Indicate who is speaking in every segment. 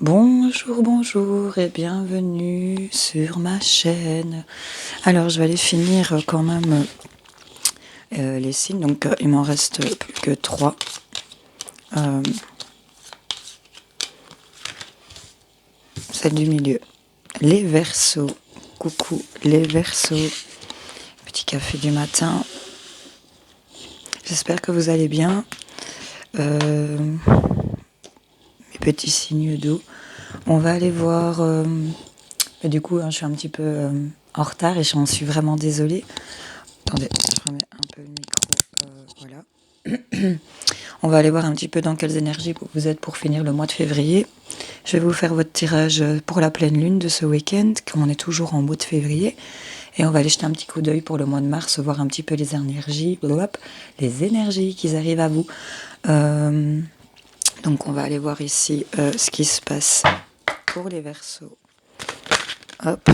Speaker 1: Bonjour, bonjour et bienvenue sur ma chaîne. Alors je vais aller finir quand même les signes, donc il m'en reste plus que 3. Celle du milieu. Les Verseaux. Coucou les Verseaux. Petit café du matin. J'espère que vous allez bien. Mes petits signes d'eau. On va aller voir... du coup, je suis un petit peu en retard et j'en suis vraiment désolée. Attendez, je remets un peu le micro. Voilà. On va aller voir un petit peu dans quelles énergies vous êtes pour finir le mois de février. Je vais vous faire votre tirage pour la pleine lune de ce week-end, comme on est toujours en mois de février. Et on va aller jeter un petit coup d'œil pour le mois de mars, voir un petit peu les énergies, qui arrivent à vous. Donc on va aller voir ici ce qui se passe pour les Verseaux. Hop.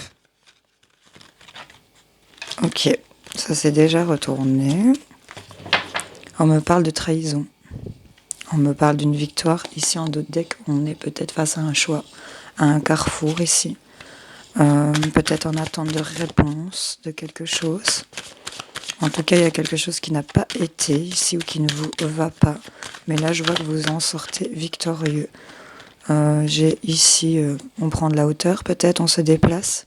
Speaker 1: Ok, ça s'est déjà retourné. On me parle de trahison. On me parle d'une victoire. Ici, en d'autres decks, on est peut-être face à un choix, à un carrefour ici. Peut-être en attente de réponse de quelque chose. En tout cas, il y a quelque chose qui n'a pas été ici ou qui ne vous va pas. Mais là, je vois que vous en sortez victorieux. J'ai ici, on prend de la hauteur, peut-être, on se déplace.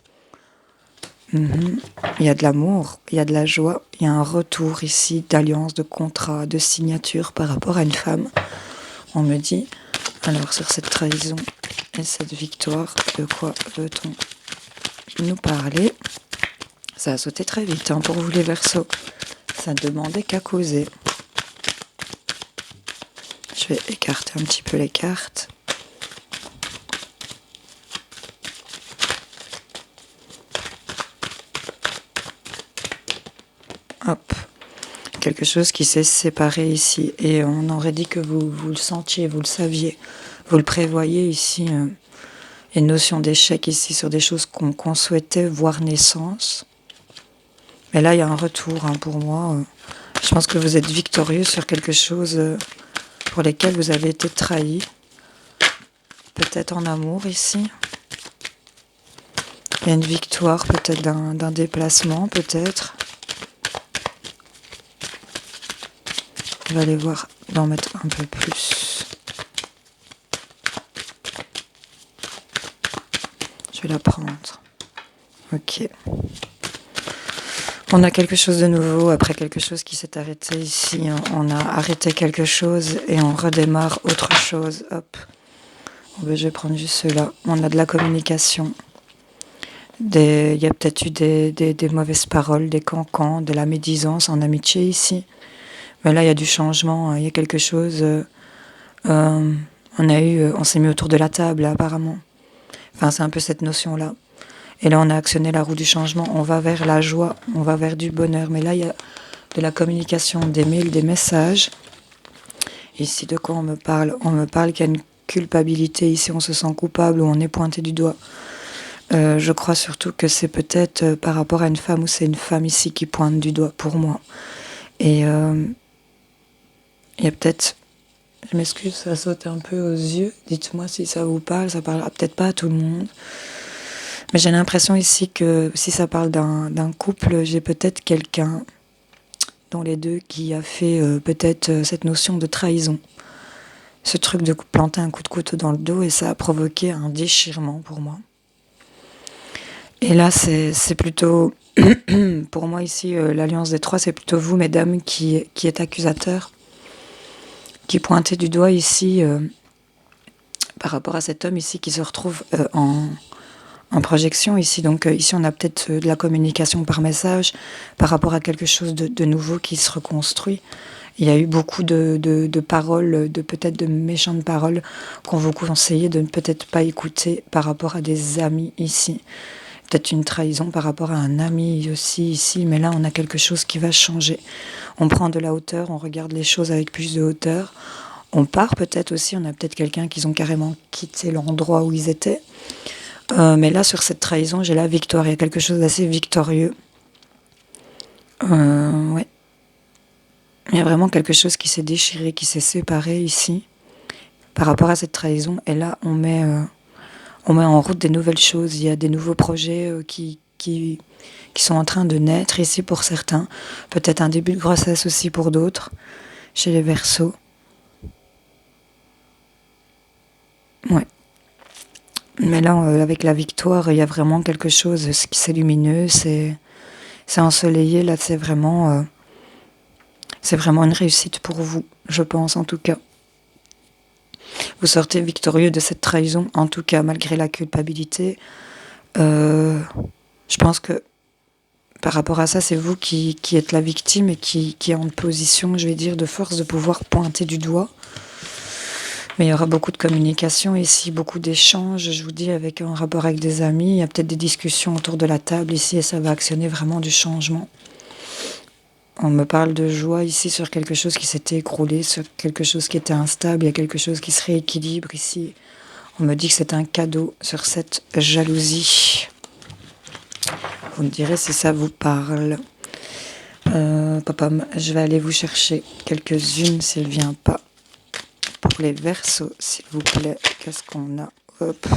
Speaker 1: Il y a de l'amour, il y a de la joie, il y a un retour ici d'alliance, de contrat, de signature par rapport à une femme. On me dit, alors sur cette trahison et cette victoire, de quoi veut-on nous parler? Ça a sauté très vite pour vous les Verseaux. Ça ne demandait qu'à causer. Je vais écarter un petit peu les cartes. Hop. Quelque chose qui s'est séparé ici. Et on aurait dit que vous le sentiez, vous le saviez. Vous le prévoyez ici. Une notion d'échec ici sur des choses qu'on souhaitait voir naissance. Mais là, il y a un retour pour moi. Je pense que vous êtes victorieux sur quelque chose pour lesquels vous avez été trahi. Peut-être en amour ici. Il y a une victoire peut-être d'un déplacement, peut-être. On va aller voir, d'en mettre un peu plus. Je vais la prendre. Ok. On a quelque chose de nouveau après quelque chose qui s'est arrêté ici. On a arrêté quelque chose et on redémarre autre chose. Hop. Bon, je vais prendre juste ceux-là. On a de la communication. Il y a peut-être eu des mauvaises paroles, des cancans, de la médisance en amitié ici. Mais là, il y a du changement. Il y a quelque chose. On s'est mis autour de la table, apparemment. Enfin, c'est un peu cette notion-là. Et là, on a actionné la roue du changement. On va vers la joie, on va vers du bonheur. Mais là, il y a de la communication, des mails, des messages. Ici, de quoi on me parle? On me parle qu'il y a une culpabilité. Ici, on se sent coupable ou on est pointé du doigt. Je crois surtout que c'est peut-être par rapport à une femme ou c'est une femme ici qui pointe du doigt pour moi. Et il y a peut-être... Je m'excuse, ça saute un peu aux yeux. Dites-moi si ça vous parle. Ça parlera peut-être pas à tout le monde. Mais j'ai l'impression ici que si ça parle d'un couple, j'ai peut-être quelqu'un dans les deux qui a fait peut-être cette notion de trahison. Ce truc de planter un coup de couteau dans le dos et ça a provoqué un déchirement pour moi. Et là, c'est plutôt, pour moi ici, l'alliance des trois, c'est plutôt vous, mesdames, qui êtes accusateurs, qui pointez du doigt ici par rapport à cet homme ici qui se retrouve en projection ici. Donc ici, on a peut-être de la communication par message par rapport à quelque chose de nouveau qui se reconstruit. Il y a eu beaucoup de paroles, peut-être de méchantes paroles qu'on vous conseillait de ne peut-être pas écouter par rapport à des amis ici. Peut-être une trahison par rapport à un ami aussi ici, mais là on a quelque chose qui va changer. On prend de la hauteur, on regarde les choses avec plus de hauteur. On part peut-être aussi, on a peut-être quelqu'un qui ont carrément quitté l'endroit où ils étaient. Mais là sur cette trahison, j'ai la victoire, il y a quelque chose d'assez victorieux. Ouais. Il y a vraiment quelque chose qui s'est déchiré, qui s'est séparé ici par rapport à cette trahison. Et là on met On met en route des nouvelles choses. Il y a des nouveaux projets qui sont en train de naître ici pour certains. Peut-être un début de grossesse aussi pour d'autres, chez les Verseaux. Ouais. Mais là, avec la victoire, il y a vraiment quelque chose, c'est lumineux, c'est ensoleillé. Là, c'est vraiment une réussite pour vous, je pense en tout cas. Vous sortez victorieux de cette trahison, en tout cas, malgré la culpabilité. Je pense que par rapport à ça, c'est vous qui êtes la victime et qui est en position, je vais dire, de force de pouvoir pointer du doigt. Mais il y aura beaucoup de communication ici, beaucoup d'échanges, je vous dis, avec un rapport avec des amis. Il y a peut-être des discussions autour de la table ici et ça va actionner vraiment du changement. On me parle de joie ici sur quelque chose qui s'était écroulé, sur quelque chose qui était instable, il y a quelque chose qui se rééquilibre ici. On me dit que c'est un cadeau sur cette jalousie. Vous me direz si ça vous parle. Papa, je vais aller vous chercher quelques-unes s'il ne vient pas. Pour les Verseaux, s'il vous plaît, qu'est-ce qu'on a? Hop.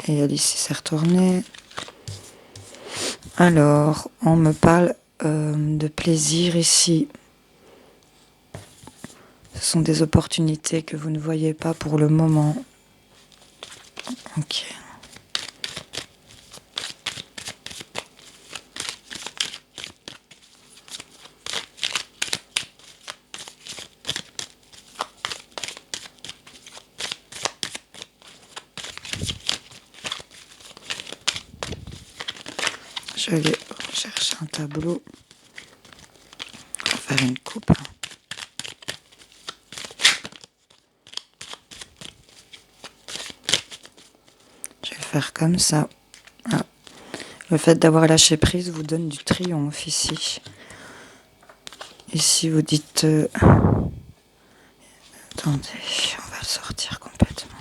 Speaker 1: Et elle ici s'est retournée. Alors, on me parle de plaisir ici. Ce sont des opportunités que vous ne voyez pas pour le moment. Ok. Je vais chercher un tableau. On va faire une coupe. Je vais le faire comme ça. Ah. Le fait d'avoir lâché prise vous donne du triomphe ici. Ici, vous dites... Attendez, on va le sortir complètement.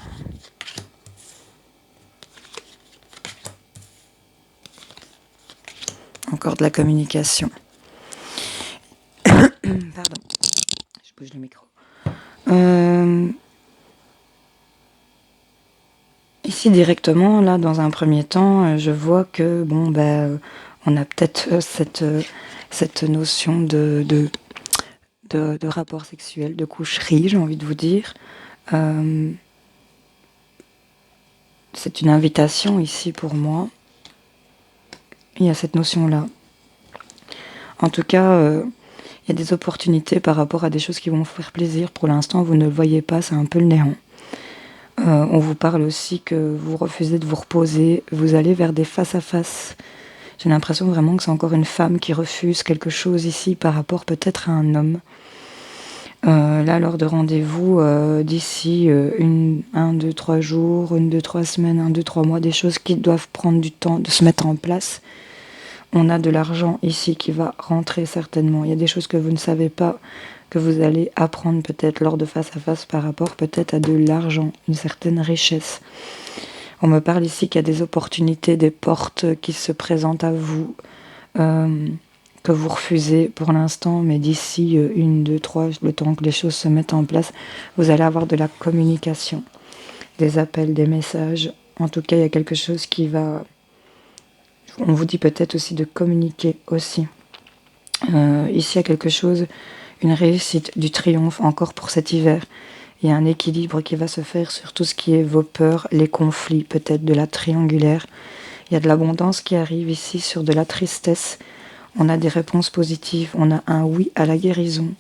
Speaker 1: Encore de la communication. Pardon, je bouge le micro. Ici directement, là, dans un premier temps, je vois que on a peut-être cette notion de rapport sexuel, de coucherie, j'ai envie de vous dire. C'est une invitation ici pour moi. Il y a cette notion-là. En tout cas, il y a des opportunités par rapport à des choses qui vont vous faire plaisir. Pour l'instant, vous ne le voyez pas, c'est un peu le néant. On vous parle aussi que vous refusez de vous reposer, vous allez vers des face-à-face. J'ai l'impression vraiment que c'est encore une femme qui refuse quelque chose ici par rapport peut-être à un homme. Là, lors de rendez-vous, d'ici 1, 2, 3 jours, 1, 2, 3 semaines, 1, 2, 3 mois, des choses qui doivent prendre du temps de se mettre en place. On a de l'argent ici qui va rentrer certainement. Il y a des choses que vous ne savez pas, que vous allez apprendre peut-être lors de face à face par rapport peut-être à de l'argent, une certaine richesse. On me parle ici qu'il y a des opportunités, des portes qui se présentent à vous, que vous refusez pour l'instant, mais d'ici 1, 2, 3, le temps que les choses se mettent en place, vous allez avoir de la communication, des appels, des messages. En tout cas, il y a quelque chose qui va... On vous dit peut-être aussi de communiquer aussi. Ici, il y a quelque chose, une réussite, du triomphe encore pour cet hiver. Il y a un équilibre qui va se faire sur tout ce qui est vos peurs, les conflits, peut-être de la triangulaire. Il y a de l'abondance qui arrive ici sur de la tristesse. On a des réponses positives. On a un oui à la guérison,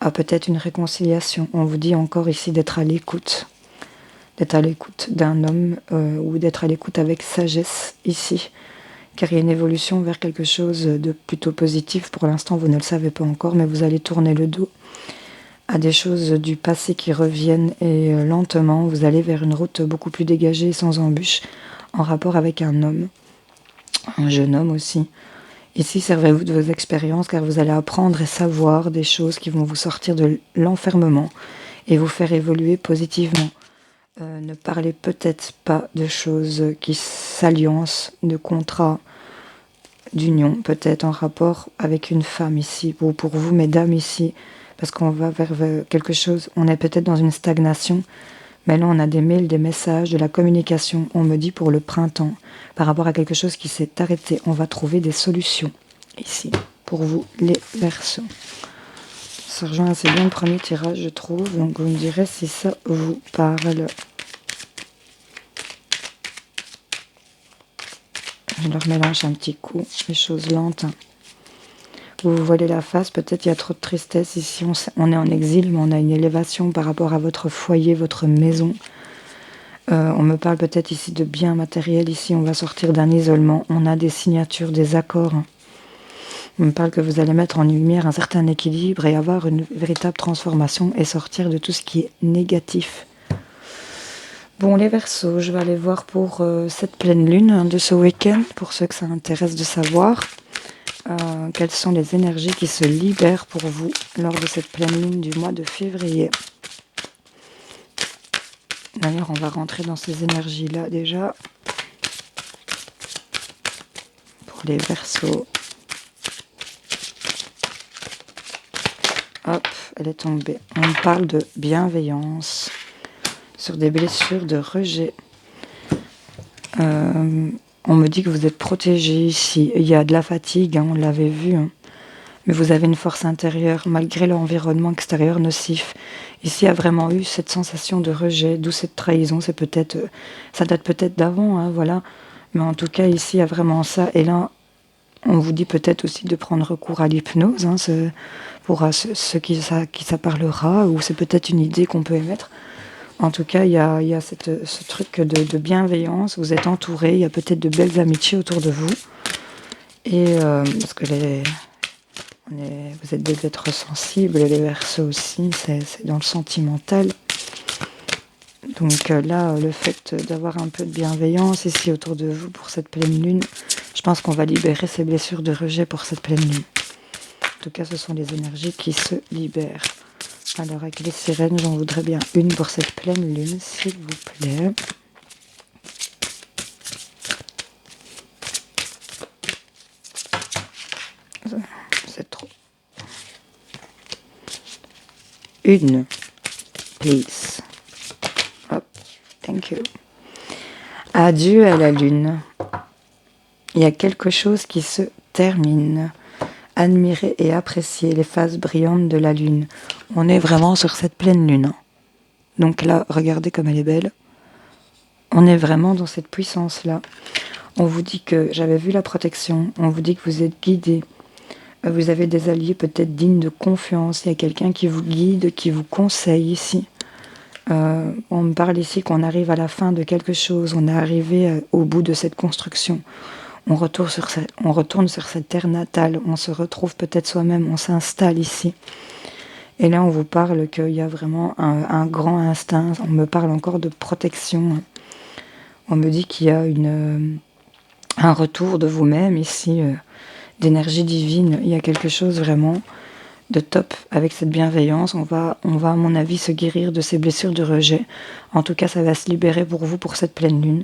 Speaker 1: à peut-être une réconciliation. On vous dit encore ici d'être à l'écoute. D'être à l'écoute d'un homme ou d'être à l'écoute avec sagesse ici. Car il y a une évolution vers quelque chose de plutôt positif. Pour l'instant, vous ne le savez pas encore, mais vous allez tourner le dos à des choses du passé qui reviennent et lentement, vous allez vers une route beaucoup plus dégagée et sans embûches en rapport avec un homme, un jeune homme aussi. Ici, servez-vous de vos expériences car vous allez apprendre et savoir des choses qui vont vous sortir de l'enfermement et vous faire évoluer positivement. Ne parlez peut-être pas de choses qui s'alliancent, de contrats, d'union, peut-être en rapport avec une femme ici, ou pour vous, mesdames, ici, parce qu'on va vers quelque chose, on est peut-être dans une stagnation, Mais là, on a des mails, des messages, de la communication. On me dit pour le printemps, par rapport à quelque chose qui s'est arrêté, on va trouver des solutions ici, pour vous, les Verseaux. Ça rejoint assez bien le premier tirage, je trouve. Donc, vous me direz si ça vous parle. Je leur mélange un petit coup, les choses lentes. Vous voilez la face, peut-être il y a trop de tristesse ici. On est en exil, mais on a une élévation par rapport à votre foyer, votre maison. On me parle peut-être ici de biens matériels. Ici, on va sortir d'un isolement. On a des signatures, des accords. On me parle que vous allez mettre en lumière un certain équilibre et avoir une véritable transformation et sortir de tout ce qui est négatif. Bon, les Verseaux, je vais aller voir pour cette pleine lune de ce week-end, pour ceux que ça intéresse de savoir. Quelles sont les énergies qui se libèrent pour vous lors de cette pleine lune du mois de février. D'ailleurs, on va rentrer dans ces énergies-là déjà. Pour les Verseaux. Hop, elle est tombée. On parle de bienveillance sur des blessures de rejet. On me dit que vous êtes protégé ici. Il y a de la fatigue, on l'avait vu. Mais vous avez une force intérieure malgré l'environnement extérieur nocif. Ici, il y a vraiment eu cette sensation de rejet, d'où cette trahison. C'est peut-être, ça date peut-être d'avant, voilà. Mais en tout cas, ici, il y a vraiment ça. Et là, on vous dit peut-être aussi de prendre recours à l'hypnose, pour ceux qui ça parlera, ou c'est peut-être une idée qu'on peut émettre. En tout cas, il y a ce truc de bienveillance. Vous êtes entouré, il y a peut-être de belles amitiés autour de vous. Et parce que vous êtes des êtres sensibles, les Verseaux aussi, c'est dans le sentimental. Donc là, le fait d'avoir un peu de bienveillance ici autour de vous pour cette pleine lune, je pense qu'on va libérer ces blessures de rejet pour cette pleine lune. En tout cas, ce sont les énergies qui se libèrent. Alors, avec les sirènes, j'en voudrais bien une pour cette pleine lune, s'il vous plaît. C'est trop. Une, please. Hop, thank you. Adieu à la lune. Il y a quelque chose qui se termine. Admirer et apprécier les phases brillantes de la lune. On est vraiment sur cette pleine lune. Donc là, regardez comme elle est belle. On est vraiment dans cette puissance-là. On vous dit que j'avais vu la protection. On vous dit que vous êtes guidé. Vous avez des alliés peut-être dignes de confiance. Il y a quelqu'un qui vous guide, qui vous conseille ici. On me parle ici qu'on arrive à la fin de quelque chose. On est arrivé au bout de cette construction. On retourne sur cette terre natale. On se retrouve peut-être soi-même. On s'installe ici. Et là, on vous parle qu'il y a vraiment un grand instinct. On me parle encore de protection. On me dit qu'il y a un retour de vous-même ici, d'énergie divine. Il y a quelque chose vraiment de top avec cette bienveillance. On va, à mon avis, se guérir de ces blessures de rejet. En tout cas, ça va se libérer pour vous pour cette pleine lune.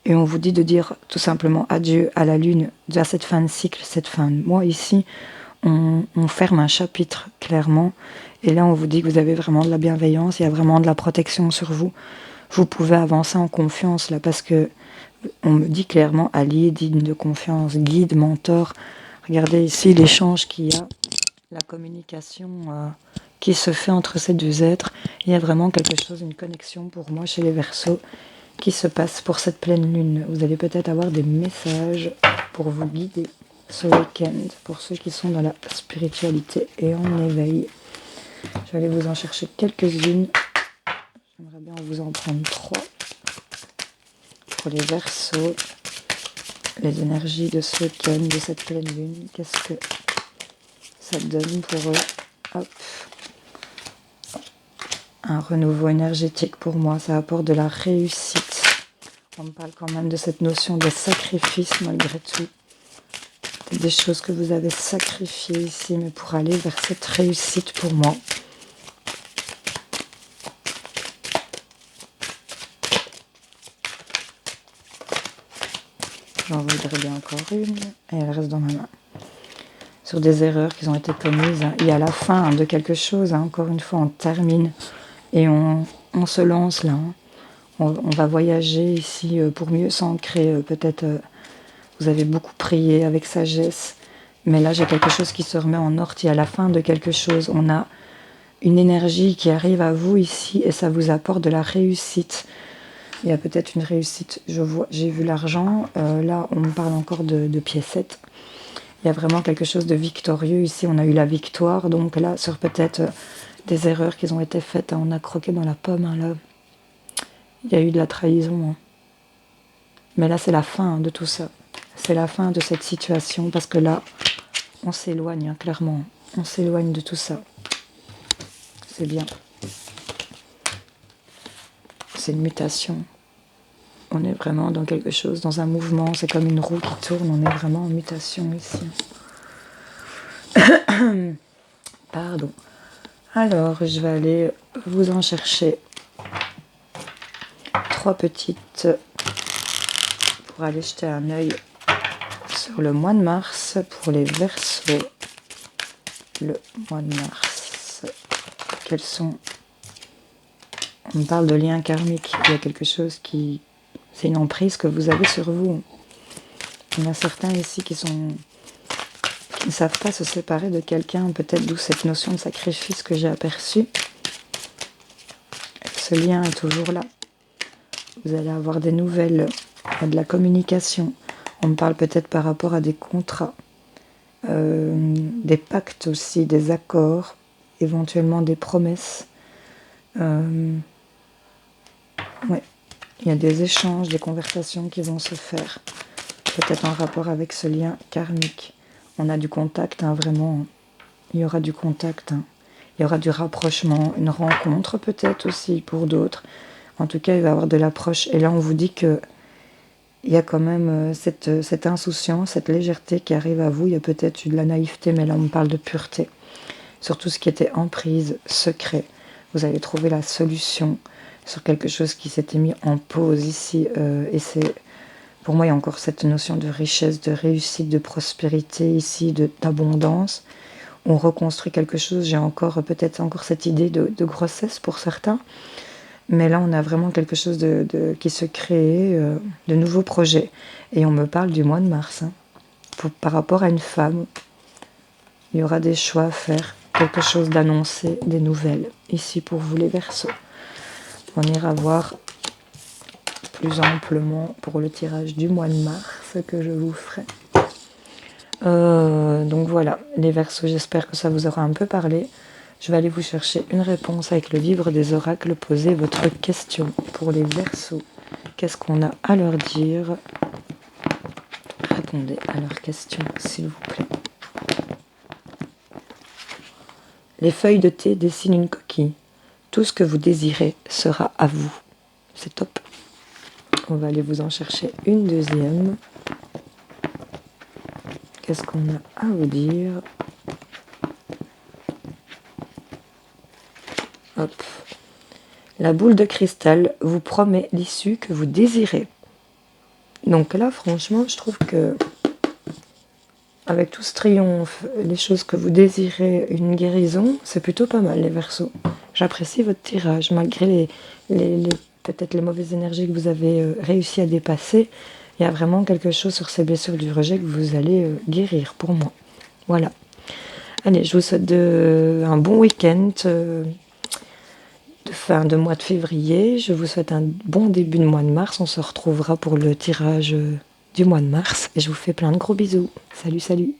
Speaker 1: Et on vous dit de dire tout simplement adieu à la lune, à cette fin de cycle, cette fin de mois ici. On ferme un chapitre, clairement. Et là, on vous dit que vous avez vraiment de la bienveillance, il y a vraiment de la protection sur vous. Vous pouvez avancer en confiance, là, parce que on me dit clairement allié, digne de confiance, guide, mentor. Regardez ici l'échange qu'il y a, la communication qui se fait entre ces deux êtres. Il y a vraiment quelque chose, une connexion pour moi chez les Verseaux qui se passe pour cette pleine lune. Vous allez peut-être avoir des messages pour vous guider ce week-end, pour ceux qui sont dans la spiritualité et en éveil. Je vais aller vous en chercher quelques-unes. J'aimerais bien vous en prendre 3. Pour les Verseaux, les énergies de ce week-end, de cette pleine lune, qu'est-ce que ça donne pour eux? Hop. Un renouveau énergétique pour moi, ça apporte de la réussite. On me parle quand même de cette notion de sacrifice malgré tout. Peut-être des choses que vous avez sacrifiées ici, mais pour aller vers cette réussite pour moi. J'en voudrais bien encore une, et elle reste dans ma main. Sur des erreurs qui ont été commises, il y a la fin de quelque chose, encore une fois, on termine Et on se lance là. Hein. On va voyager ici pour mieux s'ancrer. Peut-être vous avez beaucoup prié avec sagesse. Mais là, j'ai quelque chose qui se remet en ordre. Il y a la fin de quelque chose. On a une énergie qui arrive à vous ici et ça vous apporte de la réussite. Il y a peut-être une réussite. J'ai vu l'argent. Là, on me parle encore de piécettes. Il y a vraiment quelque chose de victorieux. Ici, on a eu la victoire. Donc là, sur peut-être des erreurs qui ont été faites. On a croqué dans la pomme. Hein, là. Il y a eu de la trahison. Hein. Mais là, c'est la fin de tout ça. C'est la fin de cette situation. Parce que là, on s'éloigne, hein, clairement. On s'éloigne de tout ça. C'est bien. C'est une mutation. On est vraiment dans quelque chose, dans un mouvement. C'est comme une roue qui tourne. On est vraiment en mutation ici. Pardon. Alors, je vais aller vous en chercher 3 petites pour aller jeter un œil sur le mois de mars pour les Verseaux. Le mois de mars. Quels sont... On parle de lien karmique. Il y a quelque chose qui... C'est une emprise que vous avez sur vous. Il y en a certains ici qui ne savent pas se séparer de quelqu'un. Peut-être d'où cette notion de sacrifice que j'ai aperçue. Ce lien est toujours là. Vous allez avoir des nouvelles, de la communication. On me parle peut-être par rapport à des contrats, des pactes aussi, des accords, éventuellement des promesses. Ouais. Il y a des échanges, des conversations qui vont se faire. Peut-être en rapport avec ce lien karmique. On a du contact, hein, vraiment. Il y aura du contact. Hein. Il y aura du rapprochement, une rencontre peut-être aussi pour d'autres. En tout cas, il va y avoir de l'approche. Et là, on vous dit que il y a quand même cette insouciance, cette légèreté qui arrive à vous. Il y a peut-être eu de la naïveté, mais là, on me parle de pureté. Sur tout ce qui était emprise, secret. Vous allez trouver la solution sur quelque chose qui s'était mis en pause ici. Et c'est, pour moi, il y a encore cette notion de richesse, de réussite, de prospérité ici, d'abondance. On reconstruit quelque chose. J'ai peut-être encore cette idée de grossesse pour certains. Mais là, on a vraiment quelque chose qui se crée, de nouveaux projets. Et on me parle du mois de mars. Hein. Par rapport à une femme, il y aura des choix à faire, quelque chose d'annoncé, des nouvelles. Ici, pour vous les Verseaux. On ira voir plus amplement pour le tirage du mois de mars que je vous ferai. Donc voilà, les Verseaux, j'espère que ça vous aura un peu parlé. Je vais aller vous chercher une réponse avec le livre des oracles. Posez votre question pour les Verseaux. Qu'est-ce qu'on a à leur dire? Répondez à leurs questions, s'il vous plaît. Les feuilles de thé dessinent une coquille. Tout ce que vous désirez sera à vous. C'est top. On va aller vous en chercher une deuxième. Qu'est-ce qu'on a à vous dire? Hop. La boule de cristal vous promet l'issue que vous désirez. Donc là, franchement, je trouve que avec tout ce triomphe, les choses que vous désirez, une guérison, c'est plutôt pas mal, les Verseaux. J'apprécie votre tirage, malgré peut-être les mauvaises énergies que vous avez réussi à dépasser. Il y a vraiment quelque chose sur ces blessures du rejet que vous allez guérir, pour moi. Voilà. Allez, je vous souhaite un bon week-end de fin de mois de février. Je vous souhaite un bon début de mois de mars. On se retrouvera pour le tirage du mois de mars. Et je vous fais plein de gros bisous. Salut, salut.